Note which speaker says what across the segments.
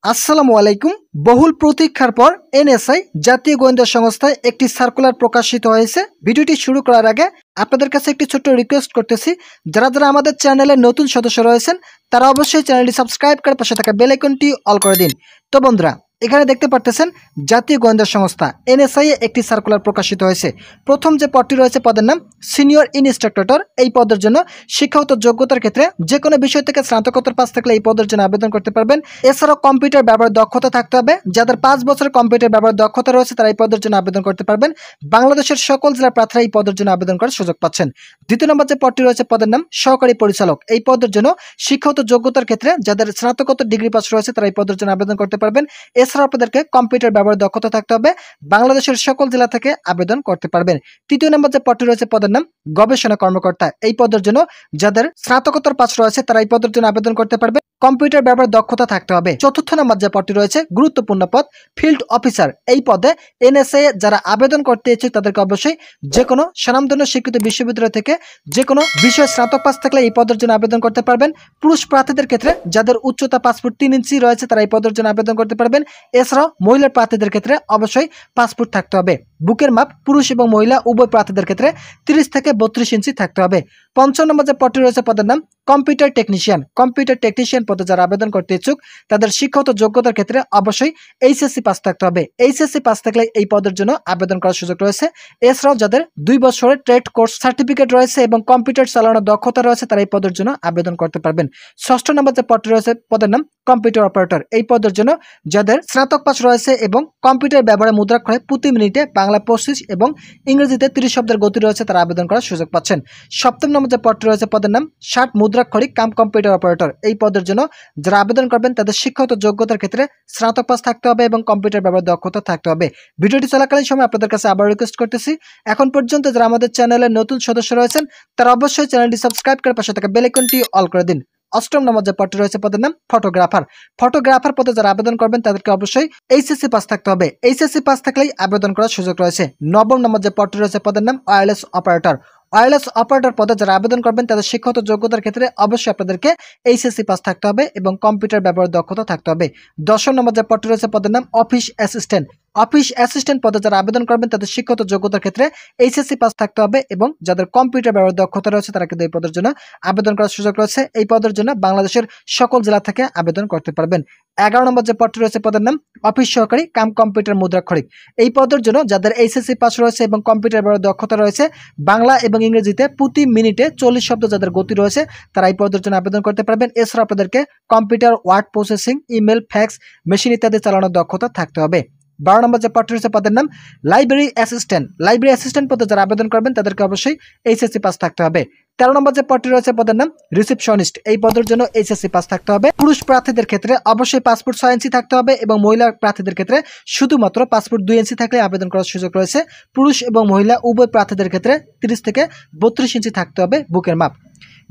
Speaker 1: আসসালামু আলাইকুম। বহুল প্রতীক্ষার পর এনএসআই জাতীয় গোয়েন্দা সংস্থায় একটি সার্কুলার প্রকাশিত হয়েছে। ভিডিওটি শুরু করার আগে আপনাদের কাছে একটি ছোট্ট রিকোয়েস্ট করতেছি, যারা আমাদের চ্যানেলের নতুন সদস্য রয়েছেন তারা অবশ্যই চ্যানেলটি সাবস্ক্রাইব করে পাশে থাকা বেল আইকনটি অল করে দিন। তো বন্ধুরা, এখানে দেখতে পারতেছেন জাতীয় গোয়েন্দা সংস্থা এনএসআই এ একটি সার্কুলার প্রকাশিত হয়েছে। প্রথম যে পদটি রয়েছে পদের নাম সিনিয়র ইনস্ট্রাক্টর। এই পদের জন্য শিক্ষাগত যোগ্যতার ক্ষেত্রে যে কোনো বিষয় থেকে স্নাতকোত্তর পাস থাকলে এই পদের জন্য আবেদন করতে পারবেন। এছাড়াও কম্পিউটার ব্যবহার দক্ষতা থাকতে হবে। যাদের 5 বছরের কম্পিউটার ব্যবহার দক্ষতা রয়েছে তারা এই পদের জন্য আবেদন করতে পারবেন। বাংলাদেশের সকল জেলার প্রার্থীরা এই পদের জন্য আবেদন করার সুযোগ পাচ্ছেন। দ্বিতীয় নম্বর যে পদটি রয়েছে পদের নাম সহকারী পরিচালক। এই পদের জন্য শিক্ষাগত যোগ্যতার ক্ষেত্রে যাদের স্নাতকোত্তর ডিগ্রি পাস রয়েছে তারা এই পদের জন্য আবেদন করতে পারবেন। এছাড়াও আপনাদেরকে কম্পিউটার ব্যবহার দক্ষতা থাকতে হবে। বাংলাদেশের সকল জেলা থেকে আবেদন করতে পারবেন। তৃতীয় নম্বর যে পদটি রয়েছে পদের নাম গবেষণা কর্মকর্তা। এই পদের জন্য যাদের স্নাতকোত্তর পাস রয়েছে তারা এই পদের জন্য আবেদন করতে পারবে। কম্পিউটার ব্যবহার দক্ষতা থাকতে হবে। চতুর্থ নম্বর যে পদটি রয়েছে গুরুত্বপূর্ণ পদ ফিল্ড অফিসার। এই পদে এনএসএ যারা আবেদন করতে ইচ্ছুক তাদেরকে অবশ্যই যে কোনো স্বনামধন্য স্বীকৃত বিশ্ববিদ্যালয় থেকে যে কোনো বিষয়ে স্নাতক পাস থাকলে এই পদের জন্য আবেদন করতে পারবেন। পুরুষ প্রার্থীদের ক্ষেত্রে যাদের উচ্চতা 5 ফুট 3 ইঞ্চি রয়েছে তারা এই পদের জন্য আবেদন করতে পারবেন। এছাড়াও মহিলা প্রার্থীদের ক্ষেত্রে অবশ্যই 5 ফুট থাকতে হবে। বুকের মাপ পুরুষ এবং মহিলা উভয় প্রার্থীদের ক্ষেত্রে 30 থেকে 32 ইঞ্চি থাকতে হবে। পঞ্চম নম্বর যে পদটি রয়েছে পদের নাম কম্পিউটার টেকনিশিয়ান। কম্পিউটার টেকনিশিয়ান পদে যারা আবেদন করতে ইচ্ছুক তাদের শিক্ষাগত যোগ্যতার ক্ষেত্রে অবশ্যই এইচএসসি পাস থাকতে হবে। এইচএসসি পাস থাকলে এই পদের জন্য আবেদন করার সুযোগ রয়েছে। এছাড়াও যাদের 2 বছরের ট্রেড কোর্স সার্টিফিকেট রয়েছে এবং কম্পিউটার চালানোর দক্ষতা রয়েছে তারা এই পদের জন্য আবেদন করতে পারবেন। ষষ্ঠ নম্বর যে পদটি রয়েছে পদের নাম কম্পিউটার অপারেটর। এই পদের জন্য যাদের স্নাতক পাস রয়েছে এবং কম্পিউটার ব্যবহারে মুদ্রাক্ষরে প্রতি মিনিটে বাংলা 25 এবং ইংরেজিতে 30 শব্দের গতি রয়েছে তারা আবেদন করার সুযোগ পাচ্ছেন। সপ্তম নম্বর যে পদটি রয়েছে পদের নাম 60 মুদ্রাক্ষরিক কাম কম্পিউটার অপারেটর। এই পদের জন্য যারা আবেদন করবেন তাদের শিক্ষাগত যোগ্যতার ক্ষেত্রে স্নাতক পাস থাকতে হবে এবং কম্পিউটার ব্যবহার দক্ষতা থাকতে হবে। ভিডিওটি চলাকালীন সময় আপনাদের কাছে আবার রিকোয়েস্ট করতেছি, এখন পর্যন্ত যারা আমাদের চ্যানেলের নতুন সদস্য রয়েছেন তারা অবশ্যই চ্যানেলটি সাবস্ক্রাইব করে পাশে থাকা বেল আইকনটি অল করে দিন। অষ্টম নম্বর যে পদটি রয়েছে পদের নাম ফটোগ্রাফার। ফটোগ্রাফার পদে যারা আবেদন করবেন তাদেরকে অবশ্যই এইচএসসি পাস থাকতে হবে। এইচএসসি পাস থাকলেই আবেদন করার সুযোগ রয়েছে। নবম নম্বর যে পদটি রয়েছে পদের নাম ওয়্যারলেস অপারেটর। ওয়্যারলেস অপারেটর পদে যারা আবেদন করবেন তাদের শিক্ষাগত যোগ্যতার ক্ষেত্রে অবশ্যই আপনাদেরকে এইচএসসি পাস থাকতে হবে এবং কম্পিউটার ব্যবহার দক্ষতা থাকতে হবে। দশম নম্বর যে পদটি রয়েছে পদের নাম অফিস অ্যাসিস্ট্যান্ট। অফিস অ্যাসিস্ট্যান্ট পদে যারা আবেদন করবেন তাদের শিক্ষাগত যোগ্যতার ক্ষেত্রে এইচএসসি পাস থাকতে হবে এবং যাদের কম্পিউটার ব্যবহার দক্ষতা রয়েছে তারা কিন্তু এই পদের জন্য আবেদন করার সুযোগ রয়েছে। এই পদের জন্য বাংলাদেশের সকল জেলা থেকে আবেদন করতে পারবেন। 11 নম্বর যে পদটি রয়েছে পদের নাম অফিস সহকারী কাম কম্পিউটার মুদ্রাক্ষরিক। এই পদের জন্য যাদের এইচএসসি পাস রয়েছে এবং কম্পিউটার ব্যবহার দক্ষতা রয়েছে বাংলা এবং ইংরেজিতে প্রতি মিনিটে 40 শব্দ যাদের গতি রয়েছে তারা এই পদের জন্য আবেদন করতে পারবেন। এছাড়া আপনাদেরকে computer word processing email fax machine ইত্যাদি চালানোর দক্ষতা থাকতে হবে। 12 নম্বর যে পদটি রয়েছে পদের নাম লাইব্রেরি অ্যাসিস্ট্যান্ট। লাইব্রেরি অ্যাসিস্ট্যান্ট পদে যারা আবেদন করবেন তাদেরকে অবশ্যই এইচএসসি পাস থাকতে হবে। 13 নম্বর যে পদটি রয়েছে পদের নাম রিসেপশনিস্ট। এই পদের জন্য এইচএসসি পাস থাকতে হবে। পুরুষ প্রার্থীদের ক্ষেত্রে অবশ্যই পাসপোর্ট 6 ইঞ্চি থাকতে হবে এবং মহিলা প্রার্থীদের ক্ষেত্রে শুধুমাত্র পাসপোর্ট 2 ইঞ্চি থাকলে আবেদন করার সুযোগ রয়েছে। পুরুষ এবং মহিলা উভয় প্রার্থীদের ক্ষেত্রে 30 থেকে 32 ইঞ্চি থাকতে হবে বুকের মাপ।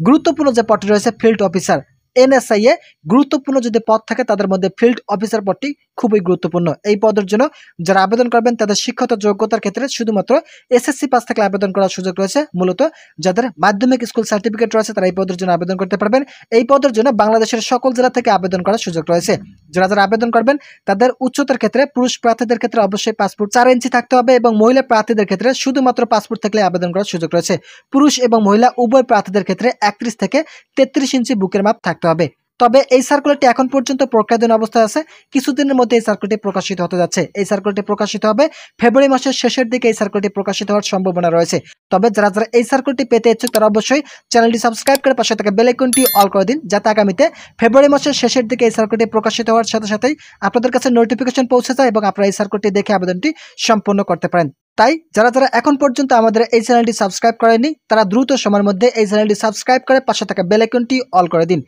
Speaker 1: গুরুত্বপূর্ণ যে পদটি রয়েছে ফিল্ড অফিসার। এনএসআই এ গুরুত্বপূর্ণ যদি পদ থাকে তাদের মধ্যে ফিল্ড অফিসার পদটি খুবই গুরুত্বপূর্ণ। এই পদের জন্য যারা আবেদন করবেন তাদের শিক্ষাগত যোগ্যতার ক্ষেত্রে শুধুমাত্র এসএসসি পাস থাকলে আবেদন করার সুযোগ রয়েছে। মূলত যাদের মাধ্যমিক স্কুল সার্টিফিকেট রয়েছে তারা এই পদের জন্য আবেদন করতে পারবেন। এই পদের জন্য বাংলাদেশের সকল জেলা থেকে আবেদন করার সুযোগ রয়েছে। যারা আবেদন করবেন তাদের উচ্চতার ক্ষেত্রে পুরুষ প্রার্থীদের ক্ষেত্রে অবশ্যই পাসপোর্ট 4 ইঞ্চি থাকতে হবে এবং মহিলা প্রার্থীদের ক্ষেত্রে শুধুমাত্র পাসপোর্ট থাকলে আবেদন করার সুযোগ রয়েছে। পুরুষ এবং মহিলা উভয় প্রার্থীদের ক্ষেত্রে 31 থেকে 33 ইঞ্চি বুকের মাপ থাকতে হবে। তবে এই সার্কুলারটি এখন পর্যন্ত প্রক্রিয়াধীন অবস্থায় আছে। কিছুদিনের মধ্যে এই সার্কুলারটি প্রকাশিত হতে যাচ্ছে। এই সার্কুলারটি প্রকাশিত হবে ফেব্রুয়ারি মাসের শেষের দিকে। এই সার্কুলারটি প্রকাশিত হওয়ার সম্ভাবনা রয়েছে। তবে যারা এই সার্কুলারটি পেতে ইচ্ছুক তারা অবশ্যই চ্যানেলটি সাবস্ক্রাইব করে পাশে থাকা বেল আইকনটি অল করে দিন, যাতে আগামীতে ফেব্রুয়ারি মাসের শেষের দিকে এই সার্কুলারটি প্রকাশিত হওয়ার সাথে সাথেই আপনাদের কাছে নোটিফিকেশন পৌঁছে যায় এবং আপনারা এই সার্কুলারটি দেখে আবেদনটি সম্পূর্ণ করতে পারেন। তাই যারা এখন পর্যন্ত আমাদের এই চ্যানেলটি সাবস্ক্রাইব করেনি তারা দ্রুত সময়ের মধ্যে এই চ্যানেলটি সাবস্ক্রাইব করে পাশে থাকা বেল আইকনটি অল করে দিন।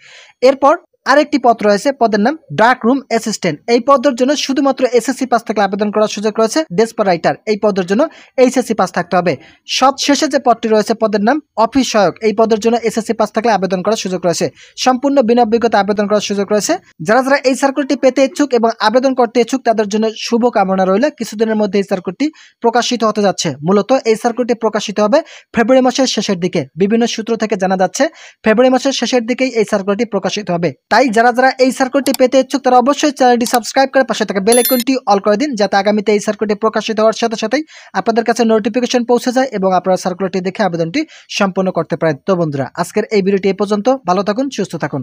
Speaker 1: এরপর আরেকটি পদ রয়েছে পদের নাম ডার্ক রুম অ্যাসিস্ট্যান্ট। এই পদের জন্য শুধুমাত্র এসএসসি পাস থাকলে আবেদন করার সুযোগ রয়েছে। ডেস্ক রাইটার এই পদের জন্য এইচএসসি পাস থাকতে হবে। সব শেষে যে পদটি রয়েছে পদের নাম অফিস সহায়ক। এই পদের জন্য এসএসসি পাস থাকলে আবেদন করার সুযোগ রয়েছে। সম্পূর্ণ বিনা অভিজ্ঞতা আবেদন করার সুযোগ রয়েছে। যারা এই সার্কুলারটি পেতে ইচ্ছুক এবং আবেদন করতে ইচ্ছুক তাদের জন্য শুভ কামনা রইল। কিছুদিনের মধ্যে এই সার্কুলারটি প্রকাশিত হতে যাচ্ছে। মূলত এই সার্কুলারটি প্রকাশিত হবে ফেব্রুয়ারি মাসের শেষের দিকে। বিভিন্ন সূত্র থেকে জানা যাচ্ছে ফেব্রুয়ারি মাসের শেষের দিকেই এই সার্কুলারটি প্রকাশিত হবে। তাই তাই যারা যারা এই সার্কুলারটি পেতে ইচ্ছুক তারা অবশ্যই চ্যানেলটি সাবস্ক্রাইব করে পাশে থাকা বেল আইকনটি অল করে দিন, যাতে আগামীতে এই সার্কুলারটি প্রকাশিত হওয়ার সাথে সাথেই আপনাদের কাছে নোটিফিকেশন পৌঁছে যায় এবং আপনারা সার্কুলারটি দেখে আবেদনটি সম্পন্ন করতে পারেন। তো বন্ধুরা, আজকের এই ভিডিওটি এ পর্যন্ত। ভালো থাকুন, সুস্থ থাকুন।